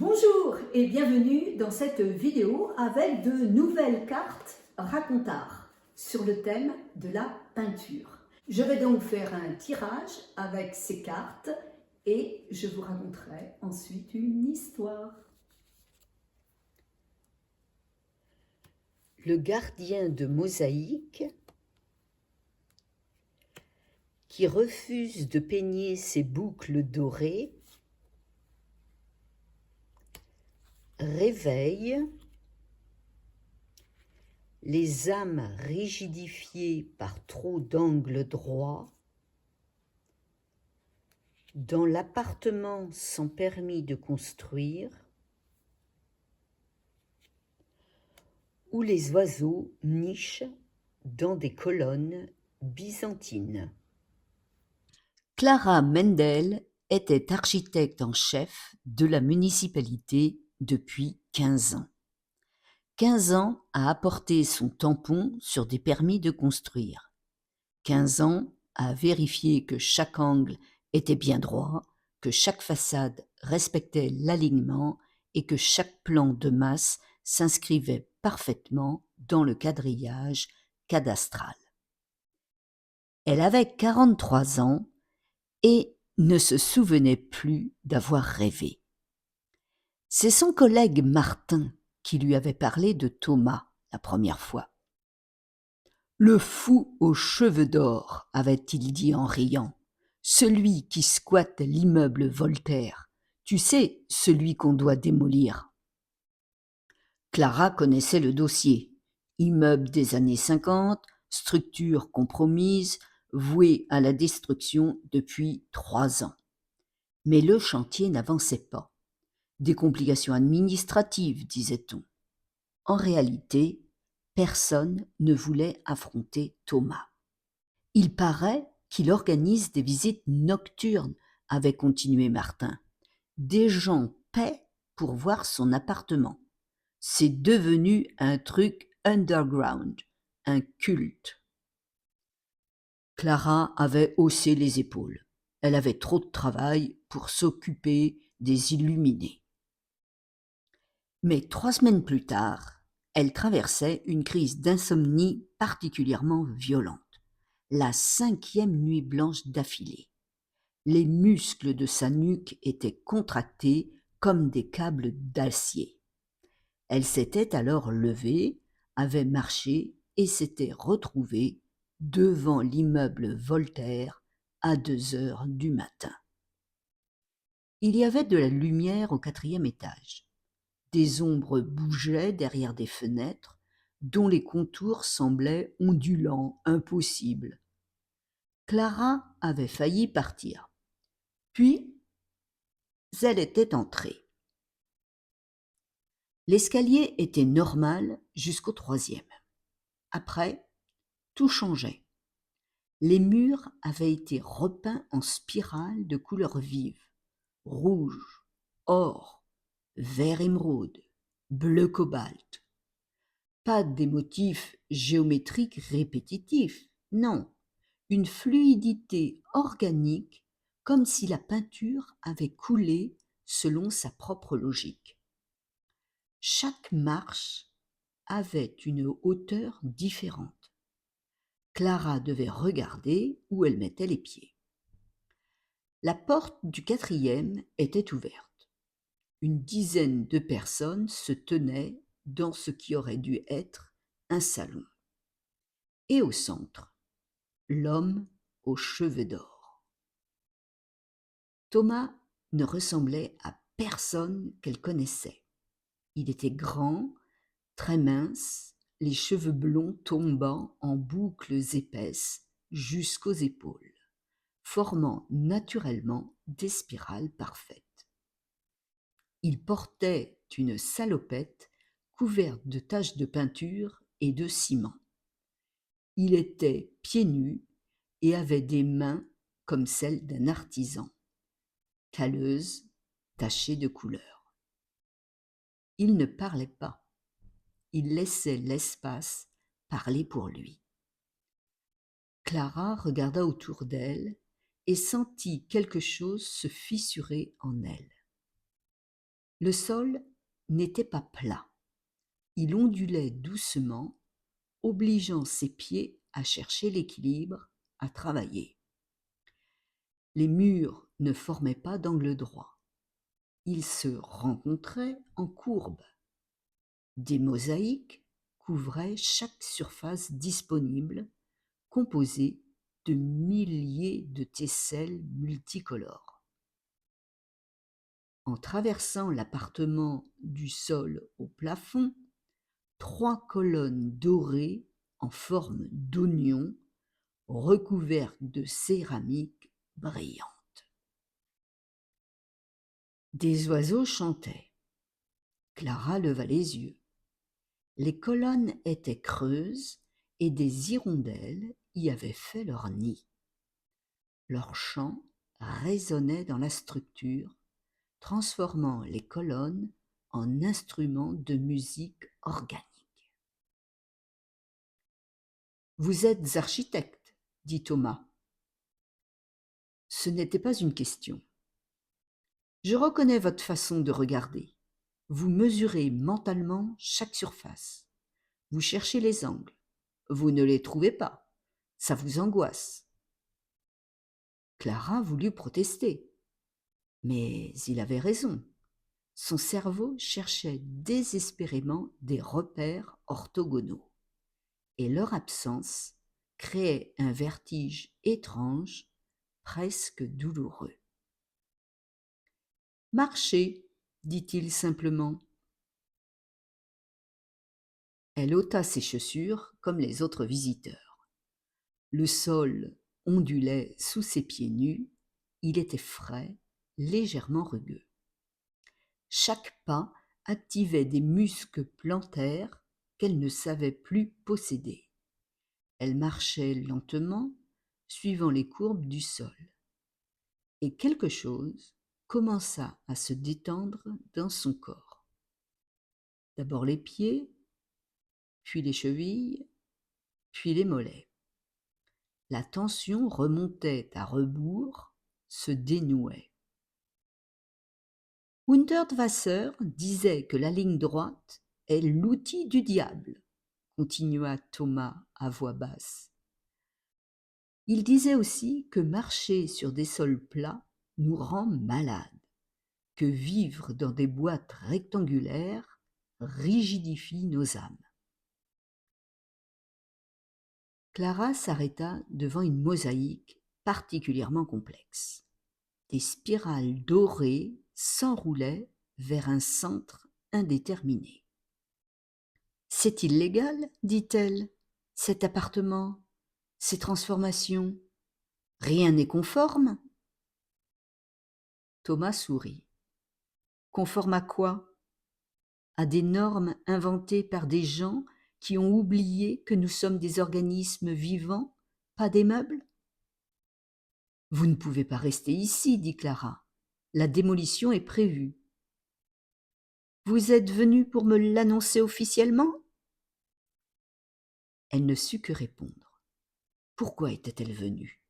Bonjour et bienvenue dans cette vidéo avec de nouvelles cartes racontars sur le thème de la peinture. Je vais donc faire un tirage avec ces cartes et je vous raconterai ensuite une histoire. Le gardien de mosaïque qui refuse de peigner ses boucles dorées réveille les âmes rigidifiées par trop d'angles droits dans l'appartement sans permis de construire où les oiseaux nichent dans des colonnes byzantines. Clara Mendel était architecte en chef de la municipalité depuis 15 ans. 15 ans à apporter son tampon sur des permis de construire. 15 ans à vérifier que chaque angle était bien droit, que chaque façade respectait l'alignement et que chaque plan de masse s'inscrivait parfaitement dans le quadrillage cadastral. Elle avait 43 ans et ne se souvenait plus d'avoir rêvé. C'est son collègue Martin qui lui avait parlé de Thomas la première fois. « Le fou aux cheveux d'or », avait-il dit en riant, « celui qui squatte l'immeuble Voltaire, tu sais, celui qu'on doit démolir. » Clara connaissait le dossier. Immeuble des années 50, structure compromise, vouée à la destruction depuis 3 ans. Mais le chantier n'avançait pas. Des complications administratives, disait-on. En réalité, personne ne voulait affronter Thomas. Il paraît qu'il organise des visites nocturnes, avait continué Martin. Des gens paient pour voir son appartement. C'est devenu un truc underground, un culte. Clara avait haussé les épaules. Elle avait trop de travail pour s'occuper des illuminés. Mais 3 semaines plus tard, elle traversait une crise d'insomnie particulièrement violente. La 5e nuit blanche d'affilée. Les muscles de sa nuque étaient contractés comme des câbles d'acier. Elle s'était alors levée, avait marché et s'était retrouvée devant l'immeuble Voltaire à 2 heures du matin. Il y avait de la lumière au 4e étage. Des ombres bougeaient derrière des fenêtres dont les contours semblaient ondulants, impossibles. Clara avait failli partir. Puis, elle était entrée. L'escalier était normal jusqu'au 3e. Après, tout changeait. Les murs avaient été repeints en spirales de couleurs vives, rouge, or, vert émeraude, bleu cobalt. Pas des motifs géométriques répétitifs, non, une fluidité organique comme si la peinture avait coulé selon sa propre logique. Chaque marche avait une hauteur différente. Clara devait regarder où elle mettait les pieds. La porte du 4e était ouverte. Une dizaine de personnes se tenaient dans ce qui aurait dû être un salon. Et au centre, l'homme aux cheveux d'or. Thomas ne ressemblait à personne qu'elle connaissait. Il était grand, très mince, les cheveux blonds tombant en boucles épaisses jusqu'aux épaules, formant naturellement des spirales parfaites. Il portait une salopette couverte de taches de peinture et de ciment. Il était pieds nus et avait des mains comme celles d'un artisan, calleuses, tachées de couleur. Il ne parlait pas. Il laissait l'espace parler pour lui. Clara regarda autour d'elle et sentit quelque chose se fissurer en elle. Le sol n'était pas plat. Il ondulait doucement, obligeant ses pieds à chercher l'équilibre, à travailler. Les murs ne formaient pas d'angle droit. Ils se rencontraient en courbe. Des mosaïques couvraient chaque surface disponible, composée de milliers de tesselles multicolores. En traversant l'appartement du sol au plafond, 3 colonnes dorées en forme d'oignon, recouvertes de céramique brillante. Des oiseaux chantaient. Clara leva les yeux. Les colonnes étaient creuses et des hirondelles y avaient fait leur nid. Leur chant résonnait dans la structure, transformant les colonnes en instruments de musique organique. « Vous êtes architecte, dit Thomas. Ce n'était pas une question. Je reconnais votre façon de regarder. Vous mesurez mentalement chaque surface. Vous cherchez les angles. Vous ne les trouvez pas. Ça vous angoisse. » Clara voulut protester. Mais il avait raison. Son cerveau cherchait désespérément des repères orthogonaux. Et leur absence créait un vertige étrange, presque douloureux. « Marchez, dit-il simplement. Elle ôta ses chaussures comme les autres visiteurs. Le sol ondulait sous ses pieds nus, il était frais, légèrement rugueux. Chaque pas activait des muscles plantaires qu'elle ne savait plus posséder. Elle marchait lentement, suivant les courbes du sol. Et quelque chose commença à se détendre dans son corps. D'abord les pieds, puis les chevilles, puis les mollets. La tension remontait à rebours, se dénouait. Hundertwasser disait que la ligne droite est l'outil du diable, continua Thomas à voix basse. Il disait aussi que marcher sur des sols plats nous rend malades, que vivre dans des boîtes rectangulaires rigidifie nos âmes. Clara s'arrêta devant une mosaïque particulièrement complexe. Des spirales dorées s'enroulaient vers un centre indéterminé. « C'est illégal, dit-elle, cet appartement, ces transformations. Rien n'est conforme. » Thomas sourit. « Conforme à quoi ? À des normes inventées par des gens qui ont oublié que nous sommes des organismes vivants, pas des meubles ? » « Vous ne pouvez pas rester ici, dit Clara. La démolition est prévue. »« Vous êtes venu pour me l'annoncer officiellement ?» Elle ne sut que répondre. Pourquoi était-elle venue ?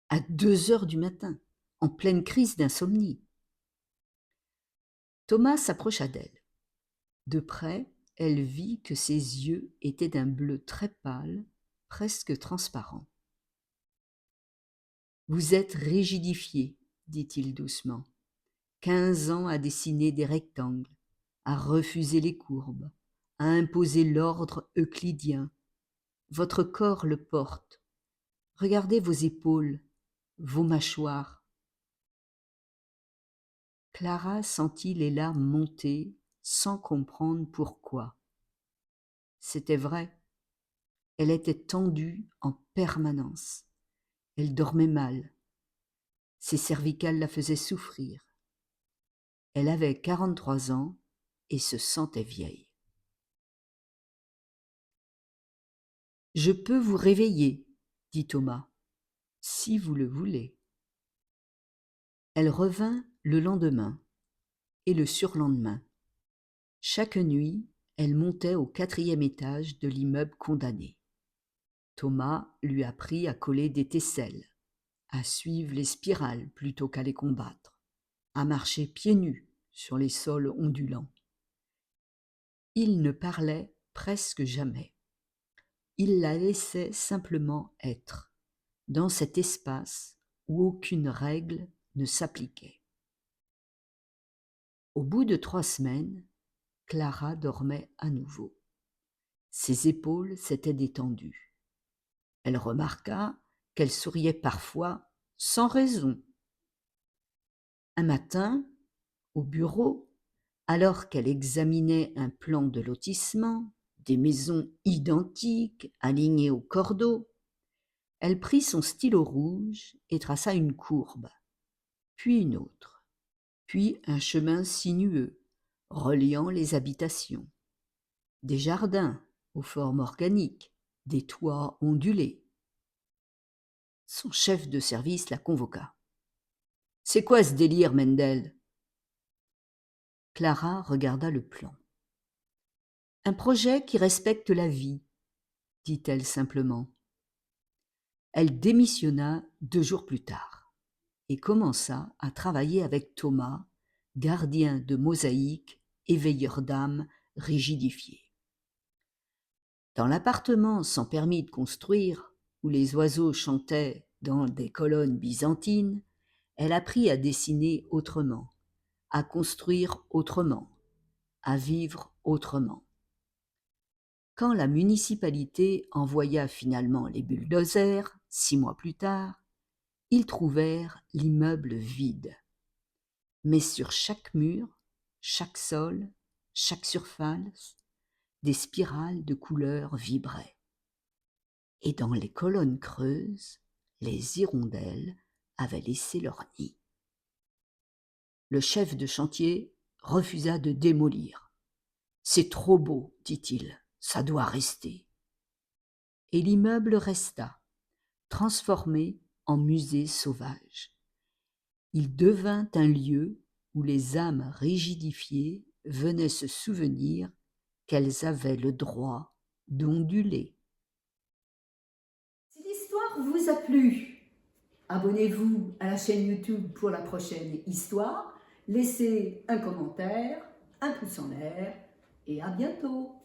À 2 heures du matin, en pleine crise d'insomnie. Thomas s'approcha d'elle. De près, elle vit que ses yeux étaient d'un bleu très pâle, presque transparent. « Vous êtes rigidifié, dit-il doucement. 15 ans à dessiner des rectangles, à refuser les courbes, à imposer l'ordre euclidien. Votre corps le porte. Regardez vos épaules, vos mâchoires. » Clara sentit les larmes monter sans comprendre pourquoi. C'était vrai. Elle était tendue en permanence. Elle dormait mal. Ses cervicales la faisaient souffrir. Elle avait 43 ans et se sentait vieille. « Je peux vous réveiller, dit Thomas, si vous le voulez. » Elle revint le lendemain et le surlendemain. Chaque nuit, elle montait au 4e étage de l'immeuble condamné. Thomas lui apprit à coller des tesselles, à suivre les spirales plutôt qu'à les combattre, à marcher pieds nus sur les sols ondulants. Il ne parlait presque jamais. Il la laissait simplement être, dans cet espace où aucune règle ne s'appliquait. Au bout de 3 semaines, Clara dormait à nouveau. Ses épaules s'étaient détendues. Elle remarqua qu'elle souriait parfois sans raison. Un matin, au bureau, alors qu'elle examinait un plan de lotissement, des maisons identiques alignées au cordeau, elle prit son stylo rouge et traça une courbe, puis une autre, puis un chemin sinueux reliant les habitations, des jardins aux formes organiques, des toits ondulés. Son chef de service la convoqua. « C'est quoi ce délire, Mendel ?» Clara regarda le plan. « Un projet qui respecte la vie, » dit-elle simplement. Elle démissionna 2 jours plus tard et commença à travailler avec Thomas, gardien de mosaïques et veilleur d'âme rigidifié. Dans l'appartement sans permis de construire, où les oiseaux chantaient dans des colonnes byzantines, elle apprit à dessiner autrement, à construire autrement, à vivre autrement. Quand la municipalité envoya finalement les bulldozers, 6 mois plus tard, ils trouvèrent l'immeuble vide. Mais sur chaque mur, chaque sol, chaque surface, des spirales de couleurs vibraient. Et dans les colonnes creuses, les hirondelles avaient laissé leur nid. Le chef de chantier refusa de démolir. « C'est trop beau, dit-il, ça doit rester. » Et l'immeuble resta, transformé en musée sauvage. Il devint un lieu où les âmes rigidifiées venaient se souvenir qu'elles avaient le droit d'onduler. Si l'histoire vous a plu, abonnez-vous à la chaîne YouTube pour la prochaine histoire, laissez un commentaire, un pouce en l'air et à bientôt.